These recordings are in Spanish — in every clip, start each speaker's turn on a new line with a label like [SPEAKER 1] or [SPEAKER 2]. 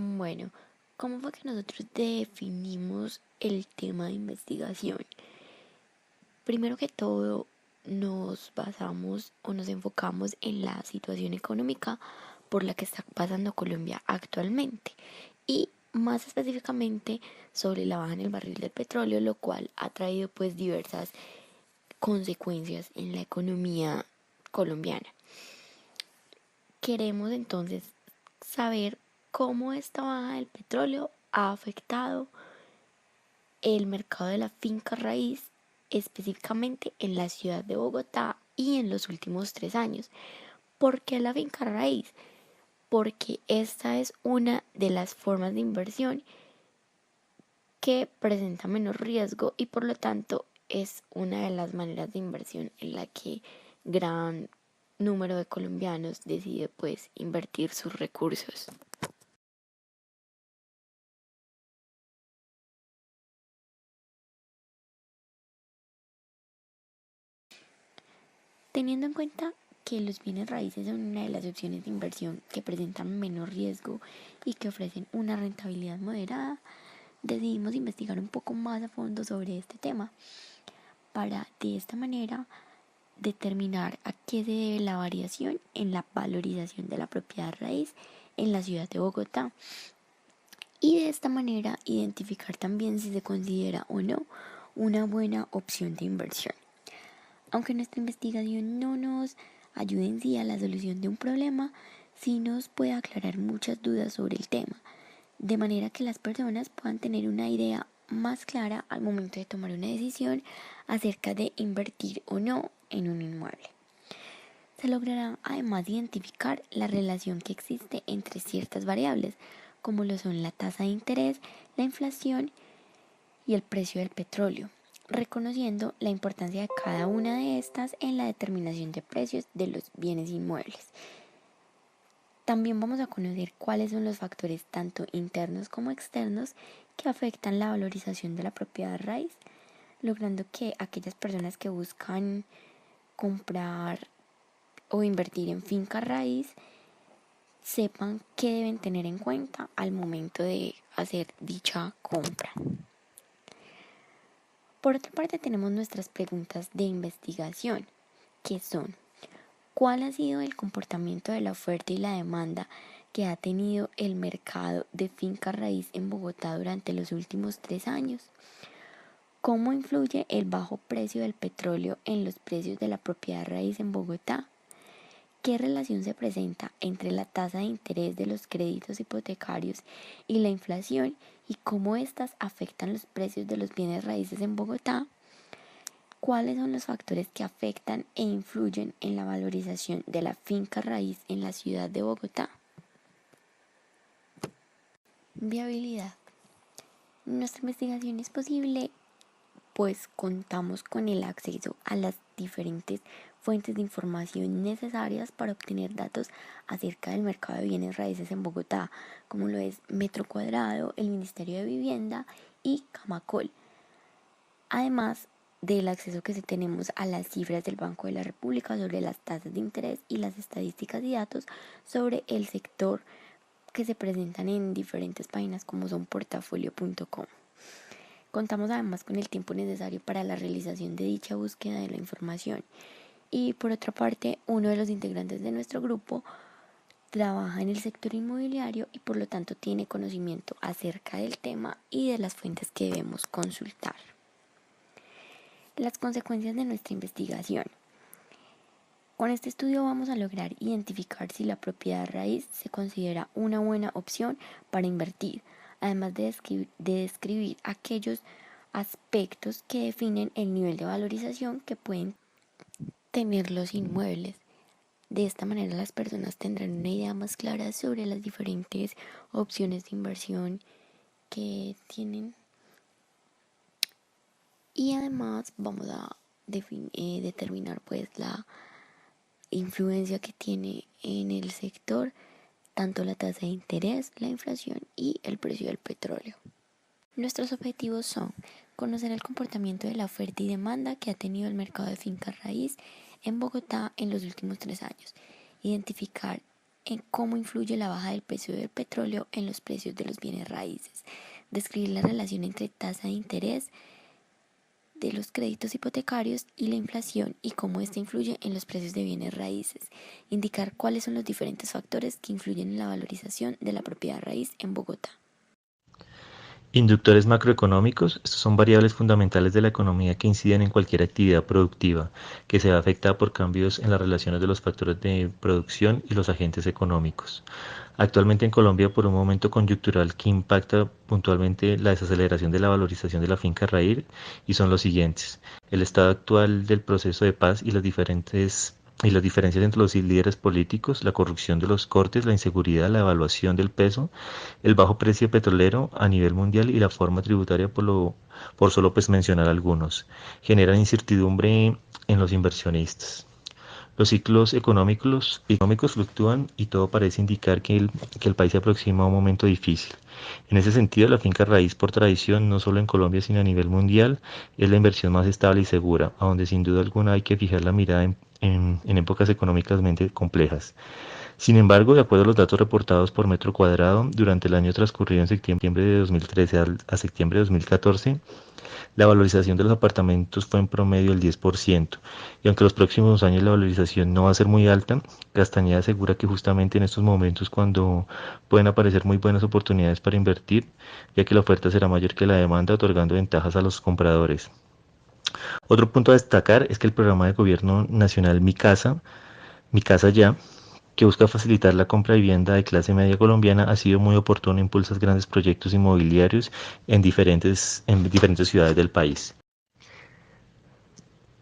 [SPEAKER 1] Bueno, ¿cómo fue que nosotros definimos el tema de investigación? Primero que todo, nos basamos o nos enfocamos en la situación económica por la que está pasando Colombia actualmente y más específicamente sobre la baja en el barril del petróleo, lo cual ha traído pues diversas consecuencias en la economía colombiana. Queremos entonces saber cómo esta baja del petróleo ha afectado el mercado de la finca raíz, específicamente en la ciudad de Bogotá y en los últimos 3 años. ¿Por qué la finca raíz? Porque esta es una de las formas de inversión que presenta menos riesgo y por lo tanto es una de las maneras de inversión en la que gran número de colombianos decide pues invertir sus recursos. Teniendo en cuenta que los bienes raíces son una de las opciones de inversión que presentan menor riesgo y que ofrecen una rentabilidad moderada, decidimos investigar un poco más a fondo sobre este tema para de esta manera determinar a qué se debe la variación en la valorización de la propiedad raíz en la ciudad de Bogotá y de esta manera identificar también si se considera o no una buena opción de inversión. Aunque nuestra investigación no nos ayude en sí a la solución de un problema, sí nos puede aclarar muchas dudas sobre el tema, de manera que las personas puedan tener una idea más clara al momento de tomar una decisión acerca de invertir o no en un inmueble. Se logrará además identificar la relación que existe entre ciertas variables, como lo son la tasa de interés, la inflación y el precio del petróleo, reconociendo la importancia de cada una de estas en la determinación de precios de los bienes inmuebles. También vamos a conocer cuáles son los factores tanto internos como externos que afectan la valorización de la propiedad raíz, logrando que aquellas personas que buscan comprar o invertir en finca raíz sepan qué deben tener en cuenta al momento de hacer dicha compra. Por otra parte, tenemos nuestras preguntas de investigación, que son: ¿cuál ha sido el comportamiento de la oferta y la demanda que ha tenido el mercado de finca raíz en Bogotá durante los últimos 3 años? ¿Cómo influye el bajo precio del petróleo en los precios de la propiedad raíz en Bogotá? ¿Qué relación se presenta entre la tasa de interés de los créditos hipotecarios y la inflación y cómo éstas afectan los precios de los bienes raíces en Bogotá? ¿Cuáles son los factores que afectan e influyen en la valorización de la finca raíz en la ciudad de Bogotá? Viabilidad. Nuestra investigación es posible pues contamos con el acceso a las diferentes fuentes de información necesarias para obtener datos acerca del mercado de bienes raíces en Bogotá, como lo es Metro Cuadrado, el Ministerio de Vivienda y Camacol. Además del acceso que tenemos a las cifras del Banco de la República sobre las tasas de interés y las estadísticas y datos sobre el sector que se presentan en diferentes páginas como son portafolio.com. Contamos además con el tiempo necesario para la realización de dicha búsqueda de la información. Y por otra parte, uno de los integrantes de nuestro grupo trabaja en el sector inmobiliario y por lo tanto tiene conocimiento acerca del tema y de las fuentes que debemos consultar. Las consecuencias de nuestra investigación. Con este estudio vamos a lograr identificar si la propiedad raíz se considera una buena opción para invertir, además de describir aquellos aspectos que definen el nivel de valorización que pueden tener los inmuebles. De esta manera las personas tendrán una idea más clara sobre las diferentes opciones de inversión que tienen y además vamos a determinar pues la influencia que tiene en el sector tanto la tasa de interés, la inflación y el precio del petróleo. Nuestros objetivos son conocer el comportamiento de la oferta y demanda que ha tenido el mercado de finca raíz en Bogotá en los últimos 3 años, identificar en cómo influye la baja del precio del petróleo en los precios de los bienes raíces, describir la relación entre tasa de interés de los créditos hipotecarios y la inflación y cómo ésta influye en los precios de bienes raíces, indicar cuáles son los diferentes factores que influyen en la valorización de la propiedad raíz en Bogotá.
[SPEAKER 2] Inductores macroeconómicos, estos son variables fundamentales de la economía que inciden en cualquier actividad productiva que se ve afectada por cambios en las relaciones de los factores de producción y los agentes económicos. Actualmente en Colombia, por un momento coyuntural que impacta puntualmente la desaceleración de la valorización de la finca raíz, y son los siguientes: el estado actual del proceso de paz y las diferencias entre los líderes políticos, la corrupción de los cortes, la inseguridad, la evaluación del peso, el bajo precio petrolero a nivel mundial y la forma tributaria por solo pues mencionar algunos, generan incertidumbre en los inversionistas. Los ciclos económicos fluctúan y todo parece indicar que el país se aproxima a un momento difícil. En ese sentido, la finca raíz por tradición, no solo en Colombia sino a nivel mundial, es la inversión más estable y segura, a donde sin duda alguna hay que fijar la mirada en épocas económicamente complejas. Sin embargo, de acuerdo a los datos reportados por metro cuadrado, durante el año transcurrido en septiembre de 2013 a septiembre de 2014, la valorización de los apartamentos fue en promedio el 10%, y aunque los próximos años la valorización no va a ser muy alta, Castañeda asegura que justamente en estos momentos cuando pueden aparecer muy buenas oportunidades para invertir, ya que la oferta será mayor que la demanda, otorgando ventajas a los compradores. Otro punto a destacar es que el programa de gobierno nacional Mi Casa Ya, que busca facilitar la compra de vivienda de clase media colombiana, ha sido muy oportuno e impulsa grandes proyectos inmobiliarios en diferentes ciudades del país,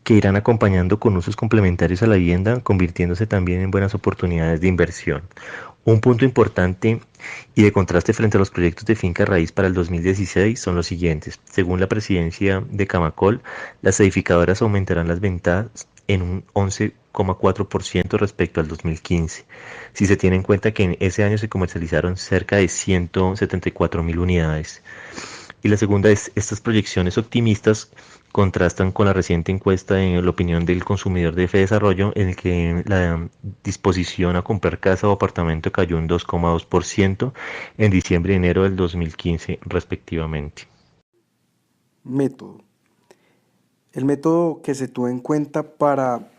[SPEAKER 2] que irán acompañando con usos complementarios a la vivienda, convirtiéndose también en buenas oportunidades de inversión. Un punto importante y de contraste frente a los proyectos de finca raíz para el 2016 son los siguientes. Según la presidencia de Camacol, las edificadoras aumentarán las ventas en un 11,4% respecto al 2015, si se tiene en cuenta que en ese año se comercializaron cerca de 174.000 unidades. Y la segunda es, estas proyecciones optimistas contrastan con la reciente encuesta de la opinión del consumidor de Desarrollo, en el que la disposición a comprar casa o apartamento cayó un 2,2% en diciembre y enero del 2015 respectivamente.
[SPEAKER 3] Método. El método que se tuvo en cuenta para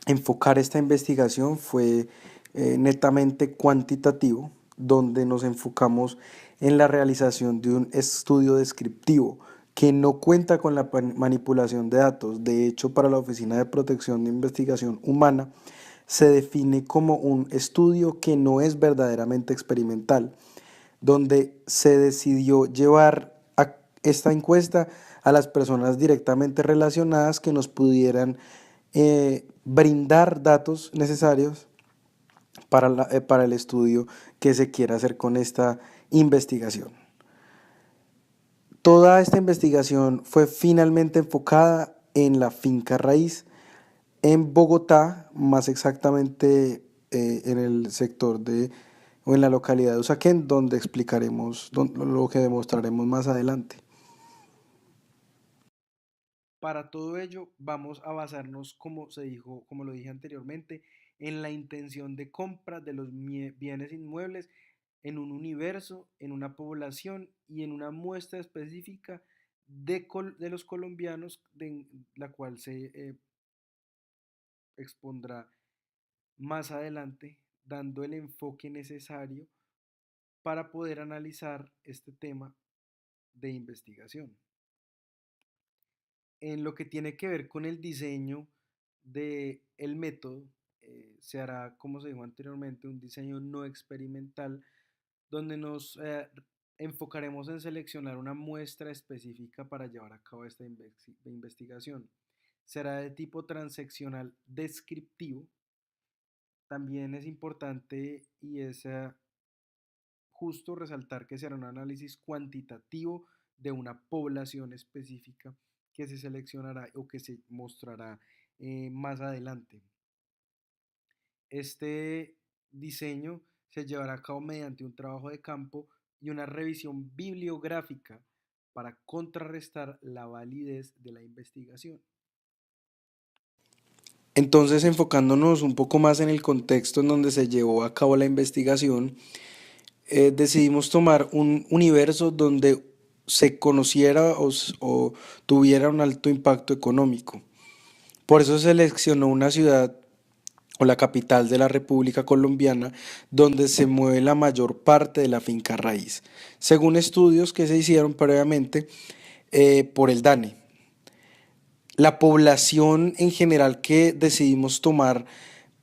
[SPEAKER 3] enfocar esta investigación fue netamente cuantitativo, donde nos enfocamos en la realización de un estudio descriptivo que no cuenta con la manipulación de datos. De hecho, para la Oficina de Protección de Investigación Humana se define como un estudio que no es verdaderamente experimental, donde se decidió llevar a esta encuesta a las personas directamente relacionadas que nos pudieran brindar datos necesarios para el estudio que se quiera hacer con esta investigación. Toda esta investigación fue finalmente enfocada en la finca raíz en Bogotá, más exactamente en el sector o en la localidad de Usaquén, donde explicaremos lo que demostraremos más adelante. Para todo ello vamos a basarnos, como se dijo, como lo dije anteriormente, en la intención de compra de los bienes inmuebles en un universo, en una población y en una muestra específica de los colombianos, de la cual se expondrá más adelante, dando el enfoque necesario para poder analizar este tema de investigación. En lo que tiene que ver con el diseño del método, se hará, como se dijo anteriormente, un diseño no experimental, donde nos enfocaremos en seleccionar una muestra específica para llevar a cabo esta investigación. Será de tipo transeccional descriptivo. También es importante y es justo resaltar que será un análisis cuantitativo de una población específica que se seleccionará o que se mostrará más adelante. Este diseño se llevará a cabo mediante un trabajo de campo y una revisión bibliográfica para contrarrestar la validez de la investigación. Entonces, enfocándonos un poco más en el contexto en donde se llevó a cabo la investigación, decidimos tomar un universo donde se conociera o tuviera un alto impacto económico. Por eso seleccionó una ciudad o la capital de la República Colombiana donde se mueve la mayor parte de la finca raíz, según estudios que se hicieron previamente por el DANE. La población en general que decidimos tomar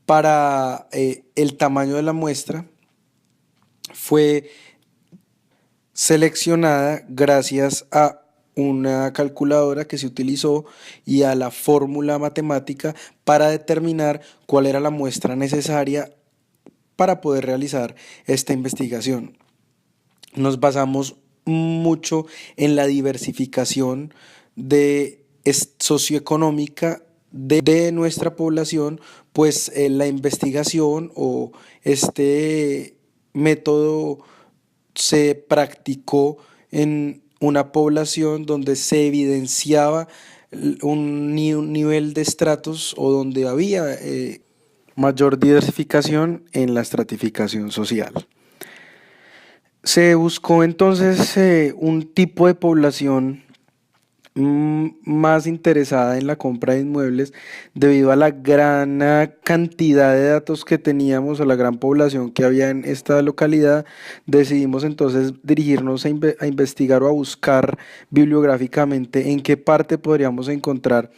[SPEAKER 3] para el tamaño de la muestra fue seleccionada gracias a una calculadora que se utilizó y a la fórmula matemática para determinar cuál era la muestra necesaria para poder realizar esta investigación. Nos basamos mucho en la diversificación de socioeconómica de nuestra población, pues la investigación o este método se practicó en una población donde se evidenciaba un nivel de estratos o donde había mayor diversificación en la estratificación social. Se buscó entonces un tipo de población más interesada en la compra de inmuebles debido a la gran cantidad de datos que teníamos o la gran población que había en esta localidad. Decidimos entonces dirigirnos a investigar o a buscar bibliográficamente en qué parte podríamos encontrar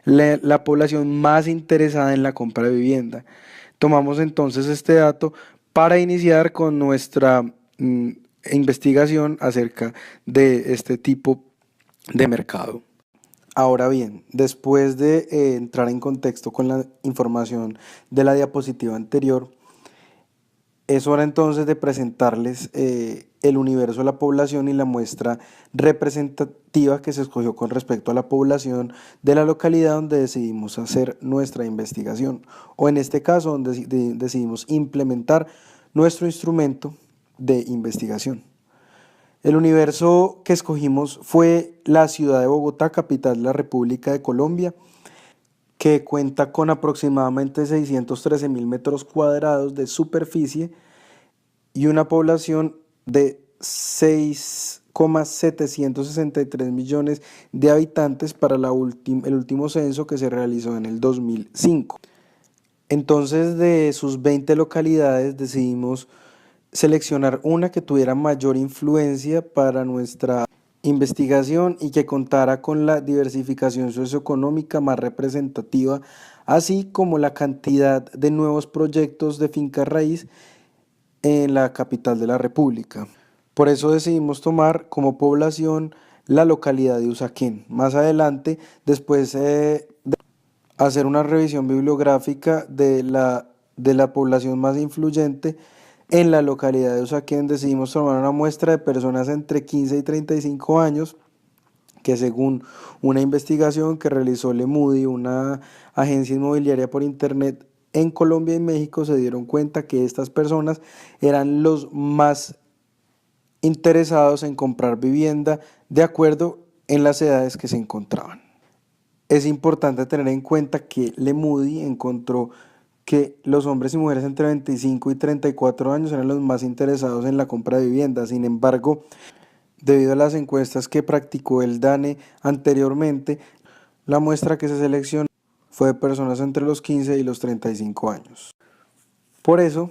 [SPEAKER 3] la población más interesada en la compra de vivienda. Tomamos entonces este dato para iniciar con nuestra investigación acerca de este tipo de mercado. Ahora bien, después de entrar en contexto con la información de la diapositiva anterior, es hora entonces de presentarles el universo de la población y la muestra representativa que se escogió con respecto a la población de la localidad donde decidimos hacer nuestra investigación, o en este caso donde decidimos implementar nuestro instrumento de investigación. El universo que escogimos fue la ciudad de Bogotá, capital de la República de Colombia, que cuenta con aproximadamente 613.000 metros cuadrados de superficie y una población de 6,763 millones de habitantes para el último censo que se realizó en el 2005. Entonces, de sus 20 localidades decidimos seleccionar una que tuviera mayor influencia para nuestra investigación y que contara con la diversificación socioeconómica más representativa, así como la cantidad de nuevos proyectos de finca raíz en la capital de la República. Por eso decidimos tomar como población la localidad de Usaquén. Más adelante, después de hacer una revisión bibliográfica de la población más influyente, en la localidad de Usaquén decidimos tomar una muestra de personas entre 15 y 35 años que, según una investigación que realizó Lemudi, una agencia inmobiliaria por internet en Colombia y México, se dieron cuenta que estas personas eran los más interesados en comprar vivienda de acuerdo en las edades que se encontraban. Es importante tener en cuenta que Lemudi encontró que los hombres y mujeres entre 25 y 34 años eran los más interesados en la compra de vivienda. Sin embargo, debido a las encuestas que practicó el DANE anteriormente, la muestra que se seleccionó fue de personas entre los 15 y los 35 años. Por eso,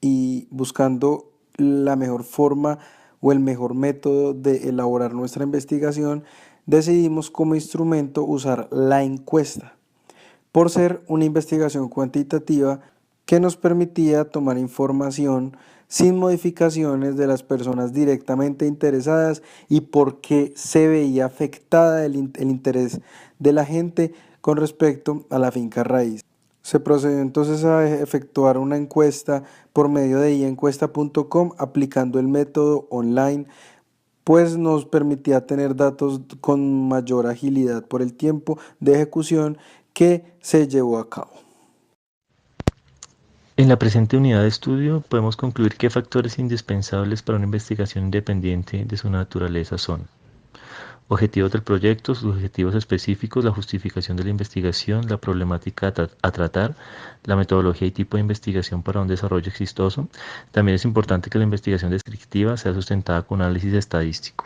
[SPEAKER 3] y buscando la mejor forma o el mejor método de elaborar nuestra investigación, decidimos como instrumento usar la encuesta, por ser una investigación cuantitativa que nos permitía tomar información sin modificaciones de las personas directamente interesadas y porque se veía afectada el interés de la gente con respecto a la finca raíz. Se procedió entonces a efectuar una encuesta por medio de iencuesta.com aplicando el método online, pues nos permitía tener datos con mayor agilidad por el tiempo de ejecución que se llevó a cabo.
[SPEAKER 2] En la presente unidad de estudio podemos concluir qué factores indispensables para una investigación independiente de su naturaleza son: Objetivos del proyecto, sus objetivos específicos, la justificación de la investigación, la problemática a tratar, la metodología y tipo de investigación para un desarrollo exitoso. También es importante que la investigación descriptiva sea sustentada con análisis estadístico.